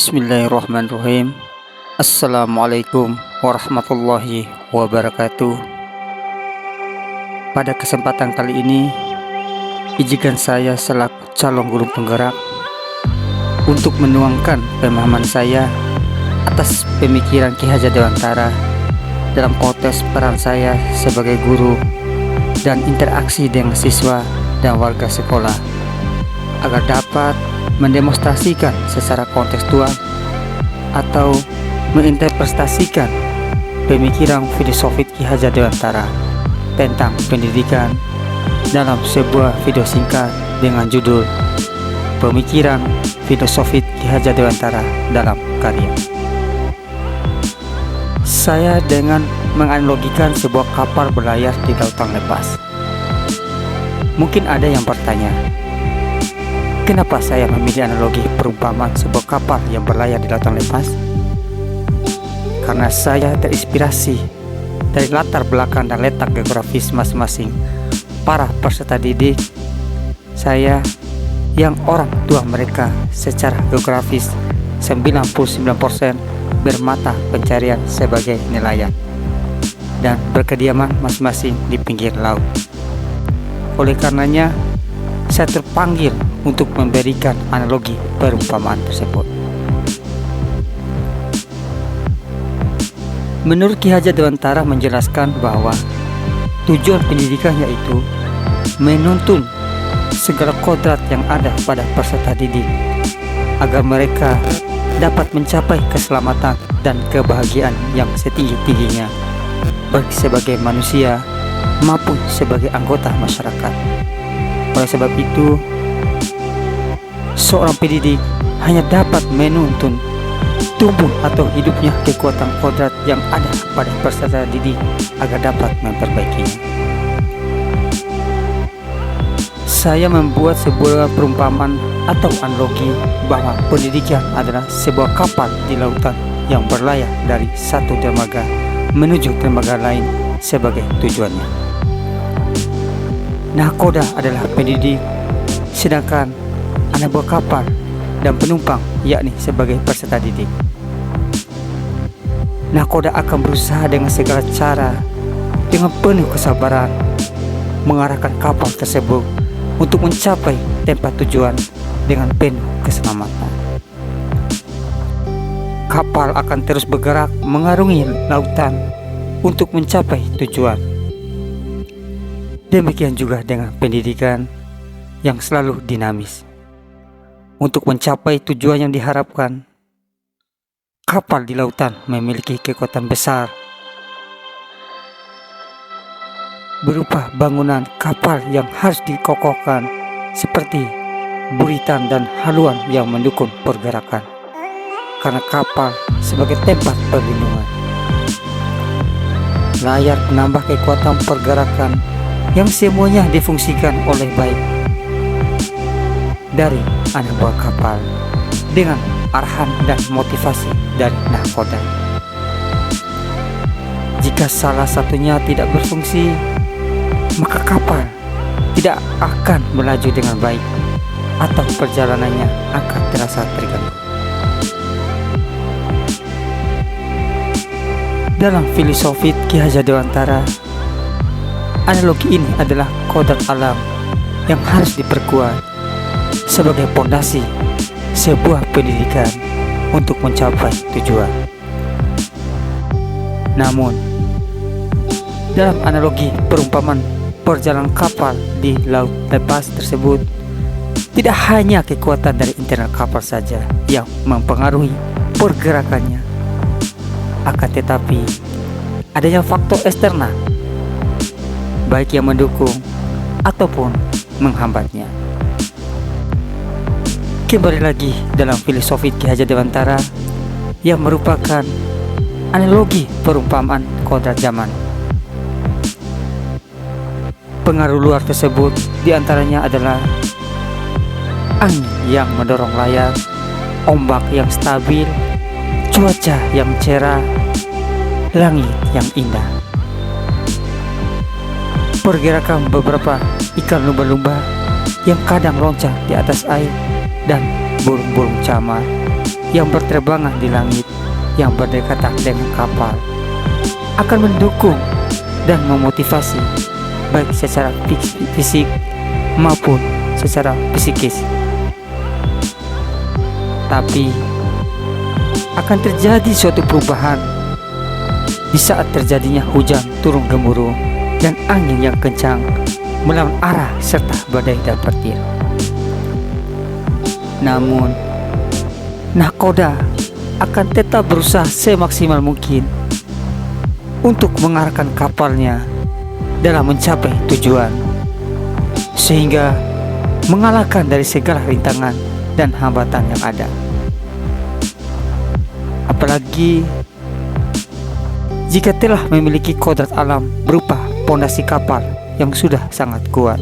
Bismillahirrahmanirrahim. Assalamualaikum warahmatullahi wabarakatuh. Pada kesempatan kali ini, izinkan saya selaku calon guru penggerak untuk menuangkan pemahaman saya atas pemikiran Ki Hajar Dewantara dalam konteks peran saya sebagai guru dan interaksi dengan siswa dan warga sekolah, agar dapat mendemonstrasikan secara kontekstual atau menginterpretasikan pemikiran filosofis Ki Hajar Dewantara tentang pendidikan dalam sebuah video singkat dengan judul Pemikiran Filosofis Ki Hajar Dewantara dalam Karya. Saya dengan menganalogikan sebuah kapal berlayar di lautan lepas. Mungkin ada yang bertanya, kenapa saya memilih analogi perumpamaan sebuah kapal yang berlayar di lautan lepas? Karena saya terinspirasi dari latar belakang dan letak geografis masing-masing para peserta didik saya yang orang tua mereka secara geografis 99% bermata pencarian sebagai nelayan dan berkediaman masing-masing di pinggir laut. Oleh karenanya, saya terpanggil untuk memberikan analogi perumpamaan tersebut. Menurut Ki Hajar Dewantara menjelaskan bahwa tujuan pendidikan yaitu menuntun segala kodrat yang ada pada peserta didik agar mereka dapat mencapai keselamatan dan kebahagiaan yang setinggi-tingginya, baik sebagai manusia maupun sebagai anggota masyarakat. Oleh sebab itu, seorang pendidik hanya dapat menuntun tumbuh atau hidupnya kekuatan kodrat yang ada pada peserta didik agar dapat memperbaikinya. Saya membuat sebuah perumpamaan atau analogi bahwa pendidikan adalah sebuah kapal di lautan yang berlayar dari satu dermaga menuju dermaga lain sebagai tujuannya. Nahkoda adalah pendidik, sedangkan anak buah kapal dan penumpang yakni sebagai peserta didik. Nahkoda akan berusaha dengan segala cara dengan penuh kesabaran mengarahkan kapal tersebut untuk mencapai tempat tujuan dengan penuh keselamatan. Kapal akan terus bergerak mengarungi lautan untuk mencapai tujuan. Demikian juga dengan pendidikan yang selalu dinamis. Untuk mencapai tujuan yang diharapkan, kapal di lautan memiliki kekuatan besar berupa bangunan kapal yang harus dikokohkan seperti buritan dan haluan yang mendukung pergerakan, karena kapal sebagai tempat perlindungan. Layar menambah kekuatan pergerakan yang semuanya difungsikan oleh baik dari anak buah kapal dengan arahan dan motivasi dari nahkoda. Jika salah satunya tidak berfungsi, maka kapal tidak akan melaju dengan baik atau perjalanannya akan terasa terganggu. Dalam filosofi Ki Hajar Dewantara, analogi ini adalah kodrat alam yang harus diperkuat sebagai pondasi sebuah pendidikan untuk mencapai tujuan. Namun, dalam analogi perumpamaan perjalanan kapal di laut lepas tersebut, tidak hanya kekuatan dari internal kapal saja yang mempengaruhi pergerakannya, akan tetapi adanya faktor eksternal baik yang mendukung ataupun menghambatnya. Kembali lagi dalam filosofi Ki Hajar Dewantara yang merupakan analogi perumpamaan kodrat zaman. Pengaruh luar tersebut diantaranya adalah angin yang mendorong layar, ombak yang stabil, cuaca yang cerah, langit yang indah. Pergerakan beberapa ikan lumba-lumba yang kadang loncat di atas air dan burung-burung camar yang berterbangan di langit yang berdekatan dengan kapal akan mendukung dan memotivasi baik secara fisik maupun secara psikis. Tapi akan terjadi suatu perubahan di saat terjadinya hujan turun gemuruh dan angin yang kencang melawan arah serta badai dan petir. Namun nahkoda akan tetap berusaha semaksimal mungkin untuk mengarahkan kapalnya dalam mencapai tujuan, sehingga mengalahkan dari segala rintangan dan hambatan yang ada. Apalagi jika telah memiliki kodrat alam berupa pondasi kapal yang sudah sangat kuat.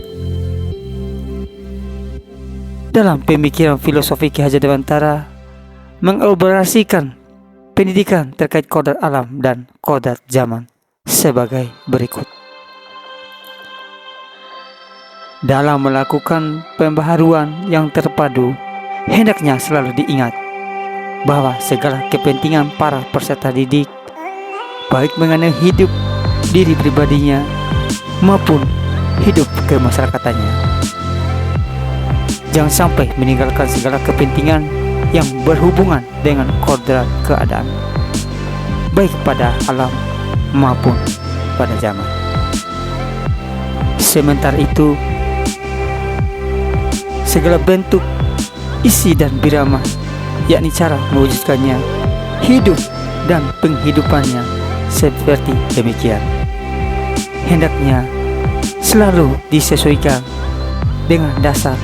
Dalam pemikiran filosofi Ki Hajar Dewantara mengelaborasikan pendidikan terkait kodrat alam dan kodrat zaman sebagai berikut. Dalam melakukan pembaharuan yang terpadu, hendaknya selalu diingat bahwa segala kepentingan para peserta didik, baik mengenai hidup diri pribadinya maupun hidup kemasyarakatan, jangan sampai meninggalkan segala kepentingan yang berhubungan dengan kodrat keadaan, baik pada alam maupun pada zaman. Sementara itu, segala bentuk isi dan birama, yakni cara mewujudkannya, hidup dan penghidupannya seperti demikian, hendaknya selalu disesuaikan dengan dasar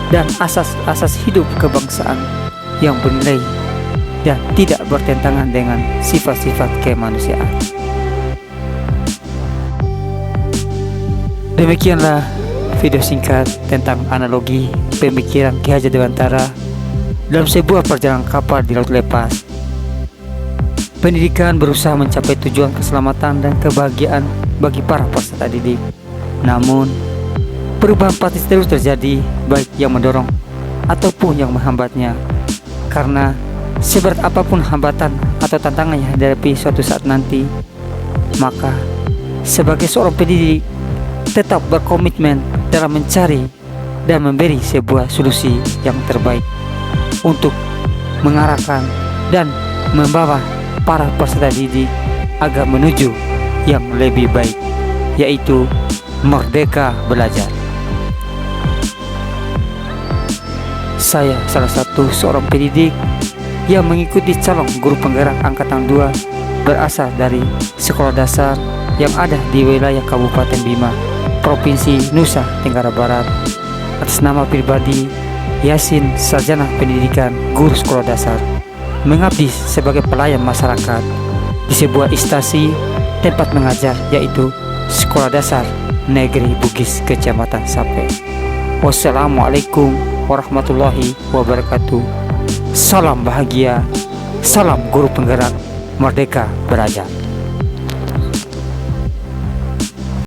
dan asas-asas hidup kebangsaan yang bernilai dan tidak bertentangan dengan sifat-sifat kemanusiaan. Demikianlah video singkat tentang analogi pemikiran Ki Hajar Dewantara dalam sebuah perjalanan kapal di laut lepas. Pendidikan berusaha mencapai tujuan keselamatan dan kebahagiaan bagi para peserta didik. Namun perubahan pasti terus terjadi, baik yang mendorong ataupun yang menghambatnya. Karena seberat apapun hambatan atau tantangan yang dihadapi suatu saat nanti, maka sebagai seorang pendidik tetap berkomitmen dalam mencari dan memberi sebuah solusi yang terbaik untuk mengarahkan dan membawa para peserta didik agar menuju yang lebih baik, yaitu merdeka belajar. Saya salah satu seorang pendidik yang mengikuti calon guru penggerak angkatan 2 berasal dari sekolah dasar yang ada di wilayah Kabupaten Bima, Provinsi Nusa Tenggara Barat, atas nama pribadi Yasin Sarjana Pendidikan Guru Sekolah Dasar, mengabdi sebagai pelayan masyarakat di sebuah instansi tempat mengajar, yaitu Sekolah Dasar Negeri Bugis, Kecamatan Sape. Wassalamualaikum warahmatullahi wabarakatuh. Salam bahagia, salam guru penggerak, merdeka belajar.